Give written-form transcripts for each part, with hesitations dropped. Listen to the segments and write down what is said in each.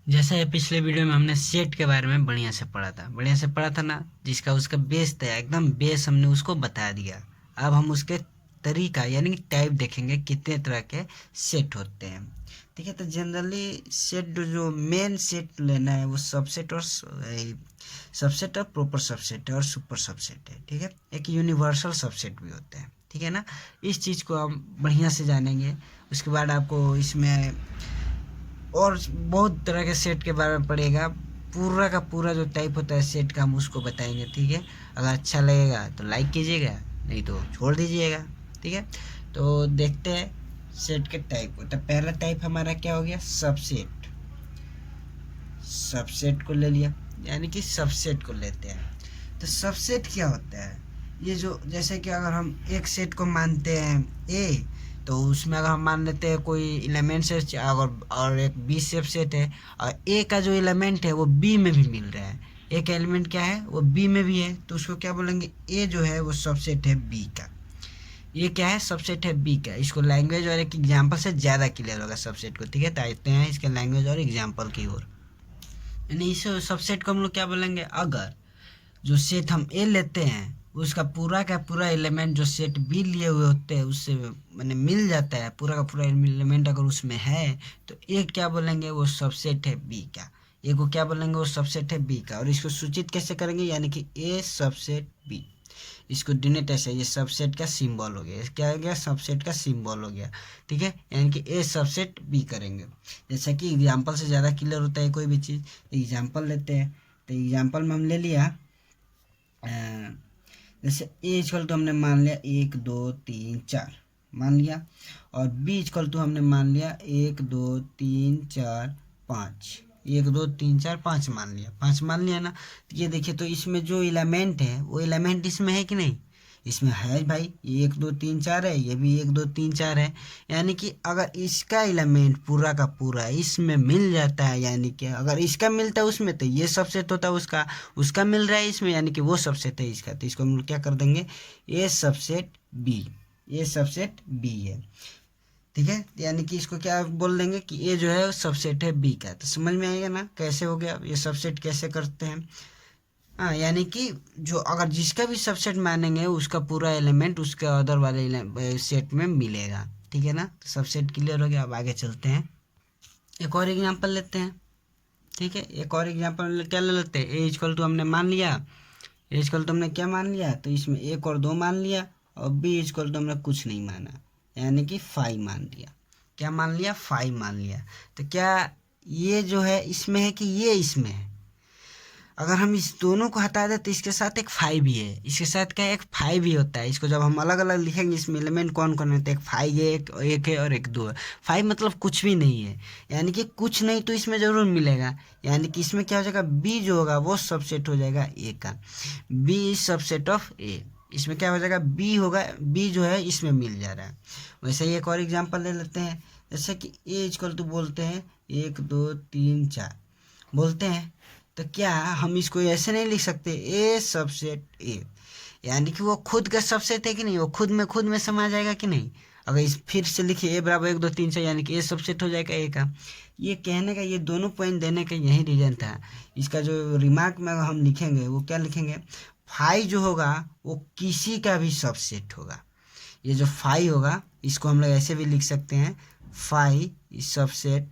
जैसे पिछले वीडियो में हमने सेट के बारे में बढ़िया से पढ़ा था ना, जिसका उसका बेस था, एकदम बेस हमने उसको बता दिया। अब हम उसके तरीका यानी कि टाइप देखेंगे, कितने तरह के सेट होते हैं। ठीक है, तो जनरली सेट जो मेन सेट लेना है वो सबसेट और प्रॉपर सबसेट है और सुपर सबसेट है। ठीक है, एक यूनिवर्सल सबसेट भी होता है। ठीक है ना, इस चीज़ को हम बढ़िया से जानेंगे। उसके बाद आपको इसमें और बहुत तरह के सेट के बारे में पढ़ेगा। पूरा का पूरा जो टाइप होता है सेट का हम उसको बताएंगे। ठीक है, अगर अच्छा लगेगा तो लाइक कीजिएगा, नहीं तो छोड़ दीजिएगा। ठीक है, तो देखते हैं सेट के टाइप को। तो पहला टाइप हमारा क्या हो गया, सबसेट। सबसेट को ले लिया, यानी कि सबसेट को लेते हैं। तो सबसेट क्या होता है, ये जो जैसे कि अगर हम एक सेट को मानते हैं ए, तो उसमें अगर हम मान लेते हैं कोई एलिमेंट है, और एक बी सबसेट है, और ए का जो एलिमेंट है वो बी में भी मिल रहा है। एक एलिमेंट क्या है, वो बी में भी है, तो उसको क्या बोलेंगे, ए जो है वो सबसेट है बी का। ये क्या है, सबसेट है बी का। इसको लैंग्वेज और एक एग्जाम्पल से ज़्यादा क्लियर होगा सबसेट को। ठीक है, तो आते हैं इसके लैंग्वेज और एग्जाम्पल की ओर। यानी इस सबसेट को हम लोग क्या बोलेंगे, अगर जो सेट हम ए लेते हैं उसका पूरा का पूरा एलिमेंट जो सेट बी लिए हुए होते हैं उससे मैंने मिल जाता है, पूरा का पूरा एलिमेंट अगर उसमें है, तो ए क्या बोलेंगे, वो सबसेट है बी का। ए को क्या बोलेंगे, वो सबसेट है बी का। और इसको सूचित कैसे करेंगे, यानी कि ए सबसेट बी। इसको डिनोट ऐसे, ये सबसेट का सिंबल हो गया, क्या हो गया, सबसेट का सिंबल हो गया। ठीक है, यानी कि ए सबसेट बी करेंगे। जैसा कि एग्जाम्पल से ज़्यादा क्लियर होता है कोई भी चीज़। एग्जाम्पल लेते हैं, तो एग्जाम्पल में हम ले लिया जैसे ए इक्वल टू हमने मान लिया 1 2 3 4 मान लिया, और बी इक्वल टू हमने मान लिया 1 2 3 4 5, 1 2 3 4 5 मान लिया, 5 मान लिया ना। तो ये देखिए, तो इसमें जो एलिमेंट है वो एलिमेंट इसमें है कि नहीं, इसमें है भाई। ये 1 2 3 4 है, ये भी 1 2 3 4 है। यानी कि अगर इसका एलिमेंट पूरा का पूरा इसमें मिल जाता है, यानी कि अगर इसका मिलता है उसमें, तो ये सबसेट होता है उसका। उसका मिल रहा है इसमें, यानी कि वो सबसेट है इसका। तो इसको हम लोग क्या कर देंगे, ए सबसेट बी। ये सबसेट बी है। ठीक है, यानी कि इसको क्या बोल देंगे कि ये जो है सबसेट है बी का। तो समझ में आएगा ना कैसे हो गया, ये सबसेट कैसे करते हैं। हाँ, यानी कि जो अगर जिसका भी सबसेट मानेंगे उसका पूरा एलिमेंट उसके अदर वाले सेट में मिलेगा। ठीक है ना, तो सबसेट क्लियर हो गया। अब आगे चलते हैं, एक और एग्जांपल लेते हैं। ठीक है, एक और एग्जांपल क्या ले लेते हैं, ए इक्वल टू हमने मान लिया, ए इक्वल टू हमने क्या मान लिया, तो इसमें 1 और 2 मान लिया, और बी इक्वल टू हमने कुछ नहीं माना, यानी कि 5 मान लिया। क्या मान लिया, 5 मान लिया। तो क्या ये जो है इसमें है कि ये इसमें है, अगर हम इस दोनों को हटा दें तो इसके साथ एक 5 ही है, इसके साथ क्या एक 5 ही होता है। इसको जब हम अलग अलग लिखेंगे इसमें एलिमेंट कौन कौन होते हैं, एक 5 है, एक है और एक 2 है। 5 मतलब कुछ भी नहीं है, यानी कि कुछ नहीं तो इसमें ज़रूर मिलेगा। यानी कि इसमें क्या हो जाएगा, बी जो होगा वो सबसेट हो जाएगा ए का। बी इज सबसेट ऑफ ए, इसमें क्या हो जाएगा, बी होगा, बी जो है इसमें मिल जा रहा है। वैसे ही एक और एग्जाम्पल ले लेते हैं, जैसे कि ए इक्वल टू बोलते हैं 1 2 3 4 बोलते हैं। तो क्या हम इसको ऐसे नहीं लिख सकते, ए सबसेट ए, यानी कि वो खुद का सबसेट है कि नहीं, वो खुद में समा जाएगा कि नहीं। अगर इस फिर से लिखिए ए बराबर 1 2 3 4, यानी कि ए सबसेट हो जाएगा ए का। ये कहने का, ये दोनों पॉइंट देने का यही रीजन था। इसका जो रिमार्क में अगर हम लिखेंगे वो क्या लिखेंगे, फाई जो होगा वो किसी का भी सबसेट होगा। ये जो फाई होगा इसको हम लोग ऐसे भी लिख सकते हैं, फाई सबसेट,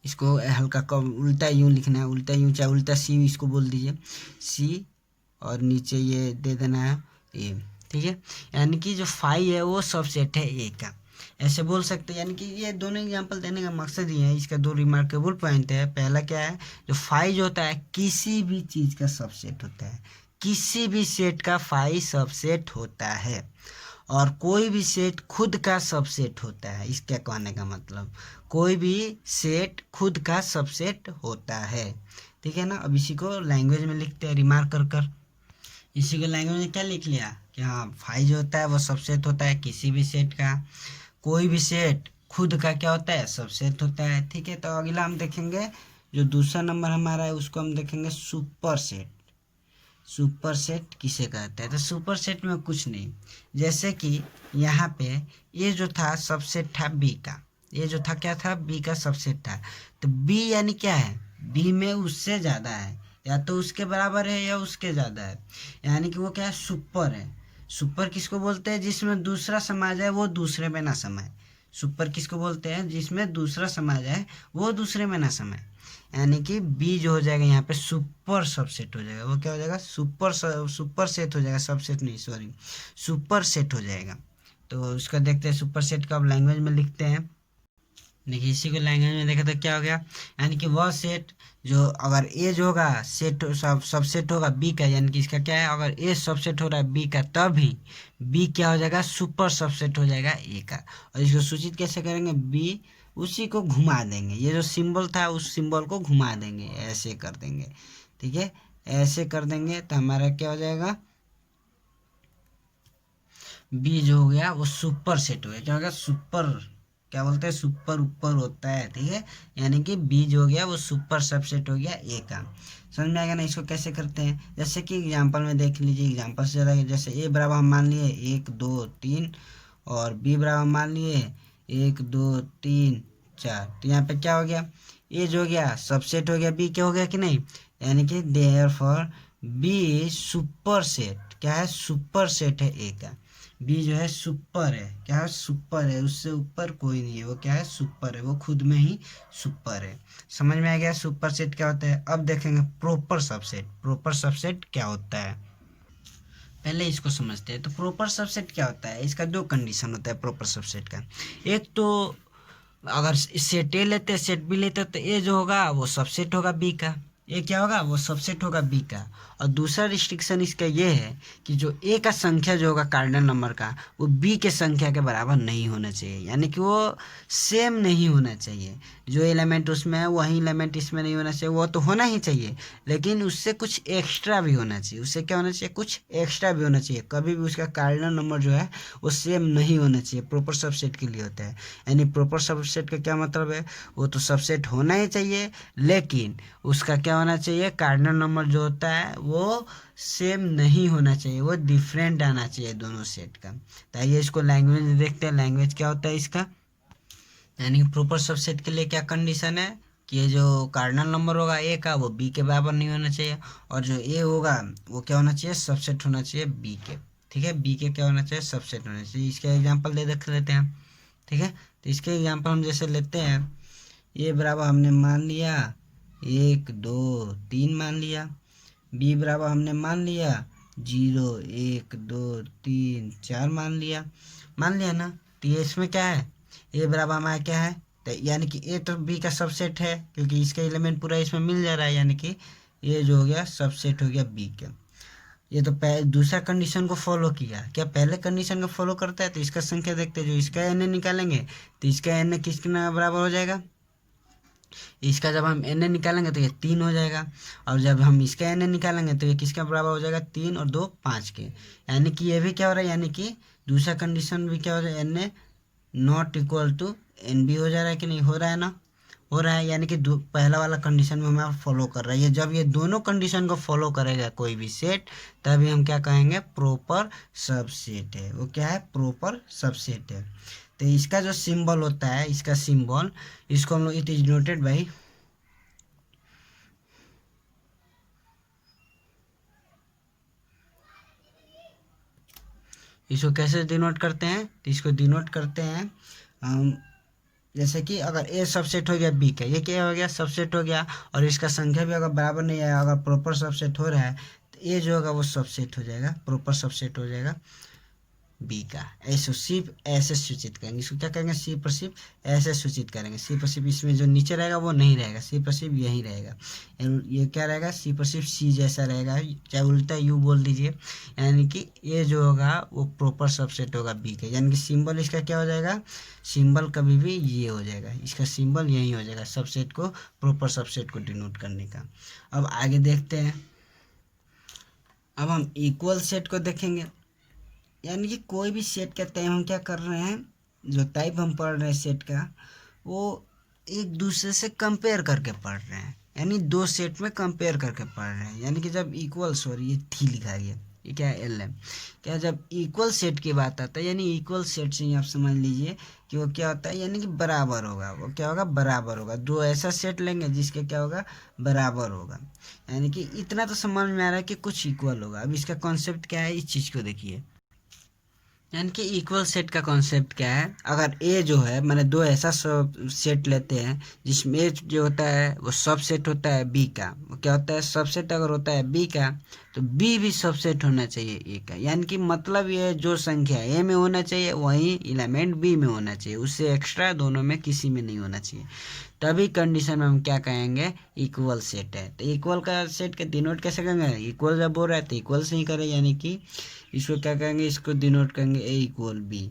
इसको हल्का कम उल्टा यूँ लिखना है, उल्टा यूँ, चाहे उल्टा सी इसको बोल दीजिए, सी, और नीचे ये दे देना है ए। ठीक है, यानी कि जो फाई है वो सबसेट है ए का, ऐसे बोल सकते हैं। यानी कि ये दोनों एग्जांपल देने का मकसद ही है। इसका दो रिमार्केबल पॉइंट है। पहला क्या है, जो फाई जो होता है किसी भी चीज़ का सबसेट होता है, किसी भी सेट का फाई सबसेट होता है, और कोई भी सेट खुद का सबसेट होता है। इसका कहने का मतलब कोई भी सेट खुद का सबसेट होता है। ठीक है ना, अब इसी को लैंग्वेज में लिखते हैं रिमार्क कर कर। इसी को लैंग्वेज में क्या लिख लिया कि हाँ, फाई जो होता है वो सबसेट होता है किसी भी सेट का, कोई भी सेट खुद का क्या होता है, सबसेट होता है। ठीक है, तो अगला हम देखेंगे जो दूसरा नंबर हमारा है उसको हम देखेंगे सुपर सेट। सुपर सेट किसे कहते हैं, तो सुपर सेट में कुछ नहीं, जैसे कि यहाँ पे ये जो था सबसेट था बी का, ये जो था क्या था, बी का सबसेट था। तो बी यानी क्या है, बी में उससे ज़्यादा है, या तो उसके बराबर है या उसके ज़्यादा है, यानी कि वो क्या है, सुपर है। सुपर किसको बोलते हैं, जिसमें दूसरा समा जाए वो दूसरे में ना समाए। सुपर किसको बोलते हैं, जिसमें दूसरा समा जाए वो दूसरे में ना समाए। यानी कि बी जो हो जाएगा यहाँ पे सुपर सबसेट हो जाएगा। वो क्या हो जाएगा, सुपर सेट हो जाएगा, सबसेट नहीं, सॉरी, सुपर सेट हो जाएगा। तो उसका देखते हैं सुपर सेट का अब लैंग्वेज में लिखते हैं। देखिए इसी को लैंग्वेज में देखा तो क्या हो गया, यानी कि वह सेट जो अगर ए जो होगा सेट सबसेट होगा बी का, यानी कि इसका क्या है, अगर ए सबसेट हो रहा है बी का तभी बी क्या हो जाएगा, सुपर सबसेट हो जाएगा ए का। और इसको सूचित कैसे करेंगे, बी उसी को घुमा देंगे, ये जो सिंबल था उस सिंबल को घुमा देंगे, ऐसे कर देंगे, ठीक है, ऐसे कर देंगे तो हमारा क्या हो जाएगा, बी जो हो गया वो सुपर सेट हो गया। क्या हो गया, सुपर, क्या बोलते हैं, सुपर ऊपर होता है, ठीक है, यानी कि बी जो हो गया वो सुपर सबसेट हो गया ए का। समझ में आएगा ना, इसको कैसे करते हैं, जैसे कि एग्जांपल में देख लीजिए, एग्जांपल से ज़्यादा, जैसे ए बराबर हम मान लिए 1 2 3 और बी बराबर मान लिए 1 2 3 4। तो यहाँ पे क्या हो गया, ए जो हो गया सबसेट हो गया बी के, हो गया कि नहीं, यानी कि देयरफॉर बी सुपर सेट, क्या है, सुपर सेट है ए का। बी जो है सुपर है, क्या है, सुपर है, उससे ऊपर कोई नहीं है, वो क्या है, सुपर है, वो खुद में ही सुपर है। समझ में आ गया सुपर सेट क्या होता है। अब देखेंगे प्रॉपर सबसेट, प्रॉपर सबसेट क्या होता है, पहले इसको समझते हैं। तो प्रॉपर सबसेट क्या होता है, इसका दो कंडीशन होता है प्रॉपर सबसेट का। एक तो अगर सेट ए लेते सेट बी लेते तो ए जो होगा वो सबसेट होगा बी का, ए क्या होगा, वो सबसेट होगा बी का। और दूसरा रिस्ट्रिक्शन इसका ये है कि जो ए का संख्या जो होगा कार्डिनल नंबर का, वो बी के संख्या के बराबर नहीं होना चाहिए, यानी कि वो सेम नहीं होना चाहिए। जो एलिमेंट उसमें है वही एलिमेंट इसमें नहीं होना चाहिए, वो तो होना ही चाहिए, लेकिन उससे कुछ एक्स्ट्रा भी होना चाहिए, उससे क्या होना चाहिए, कुछ एक्स्ट्रा भी होना चाहिए। कभी भी उसका कार्डिनल नंबर जो है वो सेम नहीं होना चाहिए, प्रॉपर सबसेट के लिए होता है। यानी प्रॉपर सबसेट का क्या मतलब है, वो तो सबसेट होना ही चाहिए, लेकिन उसका क्या होना चाहिए, कार्डिनल नंबर जो होता है वो सेम नहीं होना चाहिए, वो डिफरेंट आना चाहिए दोनों सेट का। तो आइए इसको लैंग्वेज देखते हैं, लैंग्वेज क्या होता है इसका। यानी प्रॉपर सबसेट के लिए क्या कंडीशन है कि ये जो कार्डिनल नंबर होगा ए का वो बी के बराबर नहीं होना चाहिए, और जो ए होगा वो क्या होना चाहिए, सबसेट होना चाहिए बी के, ठीक है, बी के क्या होना चाहिए, सबसेट होना चाहिए। इसका एग्जांपल दे देख लेते हैं, ठीक है। तो इसके एग्जांपल हम जैसे लेते हैं, ए बराबर हमने मान लिया 1 2 3 मान लिया, बी बराबर हमने मान लिया 0 1 2 3 4 मान लिया ना। तो ये इसमें क्या है, ए बराबर हमारा क्या है, तो यानी कि ए तो बी का सबसेट है, क्योंकि इसका एलिमेंट पूरा इसमें मिल जा रहा है, यानी कि ये जो हो गया सबसेट हो गया बी का। ये तो दूसरा कंडीशन को फॉलो किया, क्या पहले कंडीशन को फॉलो करता है। तो इसका संख्या देखते हैं, जो इसका एन निकालेंगे तो इसका एन किसके बराबर हो जाएगा, इसका जब हम एन निकालेंगे तो ये 3 हो जाएगा, और जब हम इसका एन निकालेंगे तो ये किसका बराबर हो जाएगा, 3 और 2 5 के। यानी कि ये भी क्या हो रहा है, यानी कि दूसरा कंडीशन भी क्या हो रहा है, n not equal to n बी हो जा रहा है कि नहीं, हो रहा है ना, हो रहा है। यानी कि पहला वाला कंडीशन में हमें फॉलो कर रहा है। ये जब ये दोनों कंडीशन को फॉलो करेगा कोई भी सेट, तभी हम क्या कहेंगे, प्रॉपर सबसेट है। वो क्या है, प्रॉपर सबसेट है। तो इसका जो सिंबल होता है, इसका सिंबल, इसको हम लोग, इट इज नोटेड बाई, इसको कैसे डिनोट करते हैं, तो इसको डिनोट करते हैं हम, जैसे कि अगर ए सबसेट हो गया बी का, ये क्या हो गया, सबसेट हो गया, और इसका संख्या भी अगर बराबर नहीं है, अगर प्रॉपर सबसेट हो रहा है तो ए जो होगा वो सबसेट हो जाएगा, प्रॉपर सबसेट हो जाएगा बी का। ऐसे सिर्फ ऐसे सूचित करेंगे, इसको क्या करेंगे, सी पर सिर्फ ऐसे सूचित करेंगे, सी पर सिर्फ इसमें जो नीचे रहेगा वो नहीं रहेगा, सी पर सिर्फ यही रहेगा, ये क्या रहेगा, सी पर सिर्फ सी जैसा रहेगा, चाहे उल्टा यू बोल दीजिए। यानी कि ये जो होगा वो प्रॉपर सबसेट होगा बी का, यानी कि सिंबल इसका क्या हो जाएगा, सिंबल कभी भी ये हो जाएगा, इसका सिंबल यही हो जाएगा, सबसेट को, प्रॉपर सबसेट को डिनोट करने का। अब आगे देखते हैं, अब हम इक्वल सेट को देखेंगे। यानी कि कोई भी सेट का टाइप हम क्या कर रहे हैं, जो टाइप हम पढ़ रहे हैं सेट का, वो एक दूसरे से कंपेयर करके पढ़ रहे हैं, यानी दो सेट में कंपेयर करके पढ़ रहे हैं। यानी कि जब इक्वल, सॉरी ये थी लिखा गया, ये क्या है एल एम। क्या जब इक्वल सेट की बात आता है, यानी इक्वल सेट से ही आप समझ लीजिए कि वो क्या होता है, यानी कि बराबर होगा। वो क्या होगा, बराबर होगा। दो ऐसा सेट लेंगे जिसके क्या होगा, बराबर होगा। यानी कि इतना तो समझ में आ रहा है कि कुछ इक्वल होगा। अब इसका कॉन्सेप्ट क्या है, इस चीज़ को देखिए। यानी कि इक्वल सेट का कॉन्सेप्ट क्या है, अगर ए जो है मैंने दो ऐसा सब सेट लेते हैं जिसमें ए जो होता है वो सब सेट होता है बी का। वो क्या होता है, सबसेट अगर होता है बी का तो बी भी सबसेट होना चाहिए ए का। यानी कि मतलब ये जो संख्या ए में होना चाहिए वही एलिमेंट बी में होना चाहिए, उससे एक्स्ट्रा दोनों में किसी में नहीं होना चाहिए। तभी कंडीशन में हम क्या कहेंगे, इक्वल सेट है। तो इक्वल का सेट का डिनोट कैसे करेंगे, इक्वल जब हो रहा है तो इक्वल से ही करें, यानी कि इसको क्या करेंगे, इसको डिनोट करेंगे ए इक्वल बी।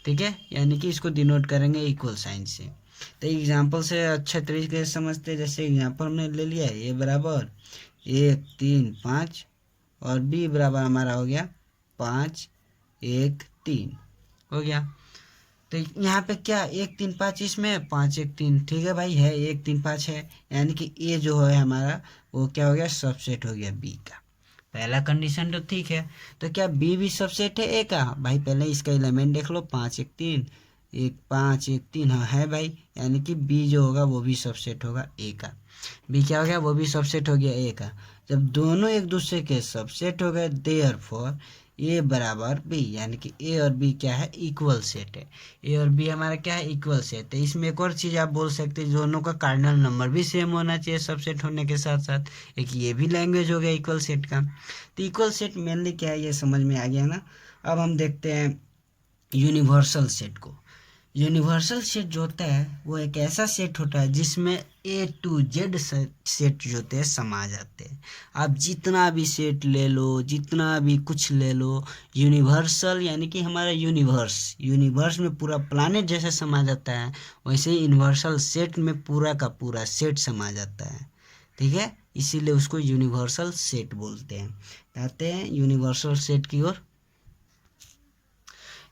ठीक है, यानी कि इसको डिनोट करेंगे इक्वल साइन से। तो एग्जाम्पल से अच्छे तरीके से समझते हैं। जैसे एग्जाम्पल हमने ले लिया है, ए बराबर 1 3 5 और बी बराबर हमारा हो गया 5 1 3 हो गया। तो यहाँ पे क्या 1 3 5, इसमें 5 1 3, ठीक है भाई, है 1 3 5 है। यानी कि ए जो है हमारा वो क्या हो गया, सबसेट हो गया बी का। पहला कंडीशन तो ठीक है। तो क्या बी भी सबसेट है ए का, भाई पहले इसका एलिमेंट देख लो, 5 1 3, 1 5 1 3, हाँ है भाई। यानी कि बी जो होगा वो भी सबसेट होगा ए का। बी क्या हो गया, वो भी सबसेट हो गया ए का। जब दोनों एक दूसरे के सबसेट हो गए, देयरफॉर ए बराबर बी, यानी कि ए और बी क्या है, इक्वल सेट है। ए और बी हमारा क्या है, इक्वल सेट है। इसमें एक और चीज़ आप बोल सकते हैं, दोनों का कार्डिनल नंबर भी सेम होना चाहिए सबसेट होने के साथ साथ। एक ये भी लैंग्वेज हो गया इक्वल सेट का। तो इक्वल सेट मेनली क्या है, ये समझ में आ गया ना। अब हम देखते हैं यूनिवर्सल सेट को। यूनिवर्सल सेट जो होता है वो एक ऐसा सेट होता है जिसमें ए टू जेड सेट जो होते हैं समा जाते हैं। आप जितना भी सेट ले लो, जितना भी कुछ ले लो, यूनिवर्सल यानी कि हमारा यूनिवर्स में पूरा प्लानेट जैसे समा जाता है, वैसे ही यूनिवर्सल सेट में पूरा का पूरा सेट समा जाता है। ठीक है, इसीलिए उसको यूनिवर्सल सेट बोलते हैं। आते हैं यूनिवर्सल सेट की ओर।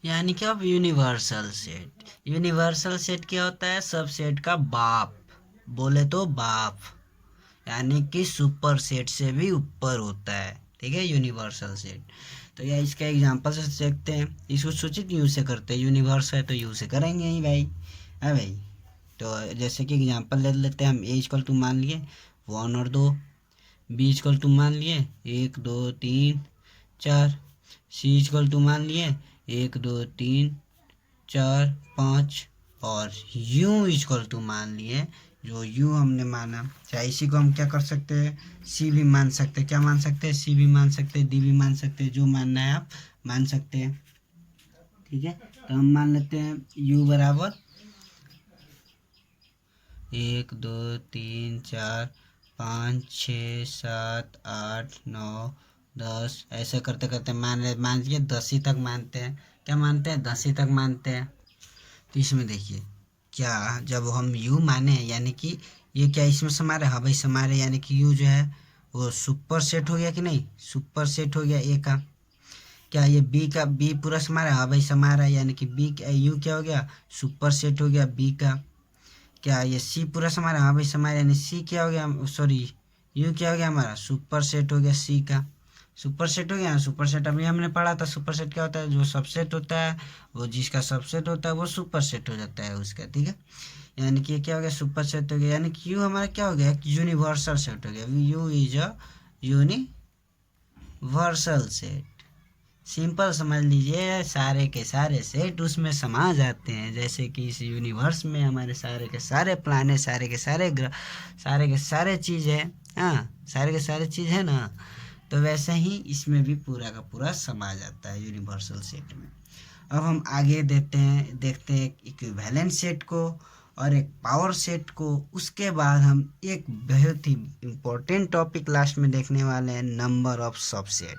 यानी कि अब यूनिवर्सल सेट क्या होता है, सब सेट का बाप, बोले तो बाप, यानी कि सुपर सेट से भी ऊपर होता है। ठीक है, यूनिवर्सल सेट। तो या इसका एग्जांपल से देखते हैं। इसको सूचित यू से करते हैं, यूनिवर्स है तो यू से करेंगे ही भाई, है भाई। तो जैसे कि एग्जांपल ले लेते हैं हम, ए इक्वल टू मान लिए 1 और 2, बी इक्वल टू मान लिए 1 2 3 4, सी इक्वल टू मान लिए 1 2 3 4 5, और यू इक्वल टू मान लिए, जो यू हमने माना, चाहे इसी को हम क्या कर सकते हैं, सी भी मान सकते हैं। क्या मान सकते हैं, सी भी मान सकते हैं, डी भी मान सकते हैं, जो मानना है आप मान सकते हैं। ठीक है, तो हम मान लेते हैं यू बराबर 1 2 3 4 5 6 7 8 9 10, ऐसे करते करते मान लिए 10 ही तक मानते हैं। क्या मानते हैं, 10 ही तक मानते हैं। तो इसमें देखिए क्या, जब हम यू माने यानी कि ये क्या इसमें समा रहा है, हाँ भाई समा रहे, यानी कि यू जो है वो सुपर सेट हो गया कि नहीं, सुपर सेट हो गया ए का। क्या ये बी का, बी पूरा समा रहा है, हाँ भाई समा रहा है, यानी कि बी यू क्या हो गया, सुपर सेट हो गया बी का। क्या ये सी पूरा समा रहा है, हाँ भाई समा रहा है, यानी सी क्या हो गया, सॉरी यू क्या हो गया हमारा, सुपर सेट हो गया सी का। सुपर सेट हो गया, सुपर सेट अभी हमने पढ़ा था। सुपर सेट क्या होता है, जो सबसेट होता है वो जिसका सबसेट होता है वो सुपर सेट हो जाता है उसका। ठीक है, यानी कि क्या हो गया, सुपर सेट हो गया, यानी कि यू हमारा क्या हो गया, यूनिवर्सल सेट हो गया। You is a universal set. Simple समझ लीजिए, सारे के सारे सेट उसमें समा जाते हैं। जैसे कि इस यूनिवर्स में हमारे सारे के सारे प्लानेट, सारे के सारे ग्रह, सारे के सारे चीज़ है, हाँ सारे के सारे चीज़ है ना, तो वैसे ही इसमें भी पूरा का पूरा समा जाता है यूनिवर्सल सेट में। अब हम आगे देखते हैं इक्विवेलेंट सेट को और एक पावर सेट को। उसके बाद हम एक बहुत ही इम्पोर्टेंट टॉपिक लास्ट में देखने वाले हैं, number of subset.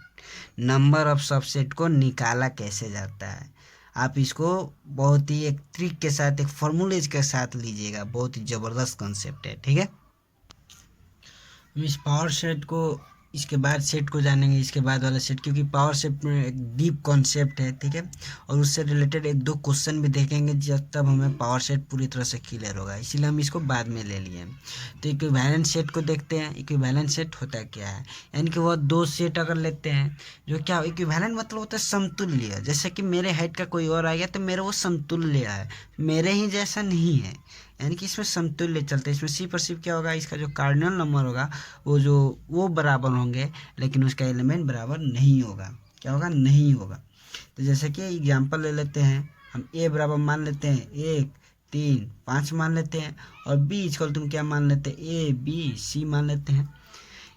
Number of subset को निकाला कैसे जाता है, आप इसको बहुत ही एक ट्रिक के साथ, एक फॉर्मूलेज के साथ लीजिएगा, बहुत ही ज़बरदस्त कॉन्सेप्ट है। ठीक है, हम इस पावर सेट को इसके बाद सेट को जानेंगे, इसके बाद वाला सेट, क्योंकि पावर सेट में एक डीप कॉन्सेप्ट है, ठीक है, और उससे रिलेटेड एक दो क्वेश्चन भी देखेंगे जब तब हमें पावर सेट पूरी तरह से क्लियर होगा, इसीलिए हम इसको बाद में ले लिए। तो इक्विवेलेंट सेट को देखते हैं। इक्विवेलेंट सेट होता क्या है, यानी कि वह दो सेट अगर लेते हैं जो क्या, इक्विवेलेंट मतलब होता है समतुल्य। जैसे कि मेरे हाइट का कोई और आ गया तो मेरा वो समतुल्य है, मेरे ही जैसा नहीं है, यानी कि इसमें समतुल्य चलते हैं। इसमें सी पर सिर्फ क्या होगा, इसका जो कार्डिनल नंबर होगा वो बराबर होंगे, लेकिन उसका एलिमेंट बराबर नहीं होगा। क्या होगा, नहीं होगा। तो जैसे कि एग्जांपल ले लेते हैं, हम ए बराबर मान लेते हैं 1 3 5 मान लेते हैं, और बी इक्वल तुम क्या मान लेते हैं, ए बी सी मान लेते हैं।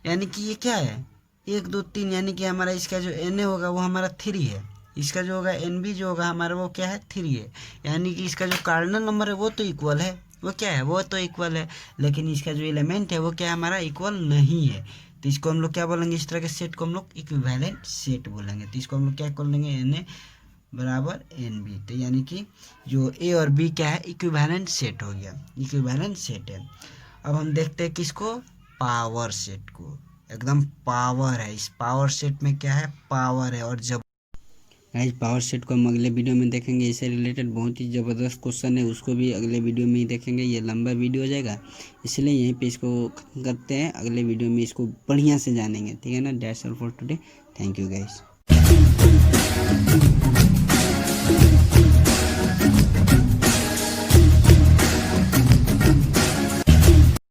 यानी कि ये क्या है, 1 2 3, यानी कि हमारा इसका जो एन ए होगा वो हमारा 3 है, इसका जो होगा एन बी जो होगा हमारा वो क्या है 3 है, यानी कि इसका जो कार्डिनल नंबर है वो तो इक्वल है, वो क्या है, वो तो इक्वल है, लेकिन इसका जो एलिमेंट है वो क्या है, हमारा इक्वल नहीं है। तो इसको हम लोग क्या बोलेंगे, इस तरह के सेट को हम लोग इक्विवेलेंट सेट बोलेंगे। तो इसको हम लोग क्या कर लेंगे, एन ए बराबर एन बी। तो यानी कि जो ए और बी क्या है, इक्विवेलेंट सेट हो गया, इक्विवेलेंट सेट है। अब हम देखते हैं किसको, पावर सेट को। एकदम पावर है, इस पावर सेट में क्या है, पावर है। और जब गाइस पावर सेट को हम अगले वीडियो में देखेंगे, इससे रिलेटेड बहुत ही ज़बरदस्त क्वेश्चन है, उसको भी अगले वीडियो में ही देखेंगे। ये लंबा वीडियो हो जाएगा, इसलिए यहीं पे इसको खत्म करते हैं, अगले वीडियो में इसको बढ़िया से जानेंगे, ठीक है ना। That's all for today, thank you guys.